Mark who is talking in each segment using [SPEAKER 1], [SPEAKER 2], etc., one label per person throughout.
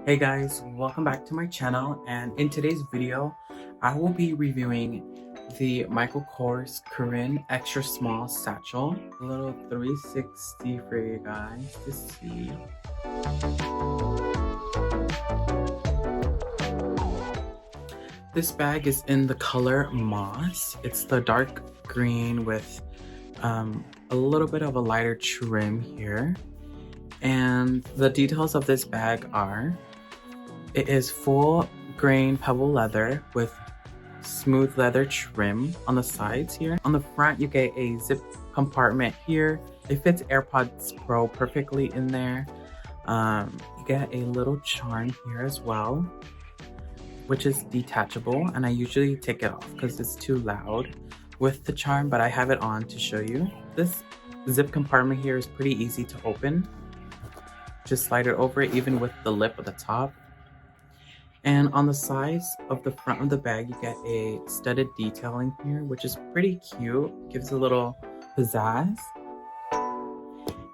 [SPEAKER 1] Hey guys, welcome back to my channel, and in today's video I will be reviewing the Michael Kors Carine extra small satchel. A little 360 for you guys to see. This bag is in the color moss. It's the dark green with a little bit of a lighter trim here. And the details of this bag are: it is full grain pebble leather with smooth leather trim on the sides here. On the front, you get a zip compartment here. It fits AirPods Pro perfectly in there. You get a little charm here as well, which is detachable, and I usually take it off because it's too loud with the charm, but I have it on to show you. This zip compartment here is pretty easy to open. Just slide it over, even with the lip at the top. And on the sides of the front of the bag, you get a studded detailing here, which is pretty cute. Gives a little pizzazz.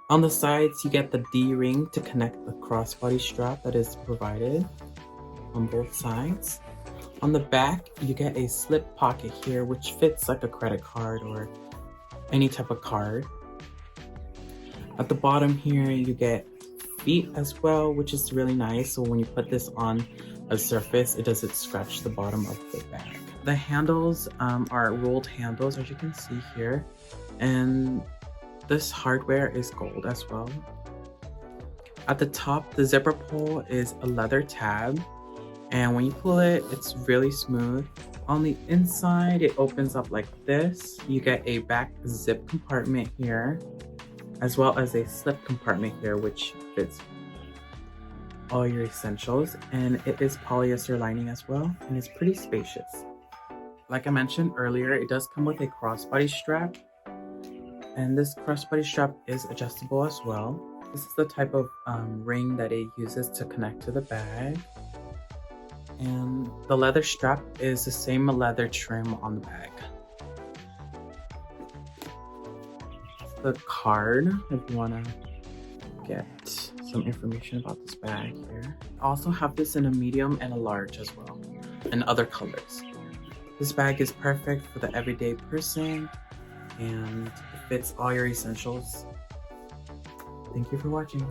[SPEAKER 1] On the sides, you get the D-ring to connect the crossbody strap that is provided on both sides. On the back, you get a slip pocket here, which fits like a credit card or any type of card. At the bottom here, you get feet as well, which is really nice. So when you put this on a surface, it doesn't scratch the bottom of the bag. The handles are rolled handles, as you can see here, and this hardware is gold as well. At the top, the zipper pull is a leather tab, and when you pull it, it's really smooth. On the inside, it opens up like this. You get a back zip compartment here, as well as a slip compartment here, which fits all your essentials, and it is polyester lining as well, and it's pretty spacious. Like I mentioned earlier, it does come with a crossbody strap, and this crossbody strap is adjustable as well. This is the type of ring that it uses to connect to the bag, and the leather strap is the same leather trim on the bag. The card, if you want to get some information about this bag here. I also have this in a medium and a large as well, and other colors. This bag is perfect for the everyday person, and it fits all your essentials. Thank you for watching.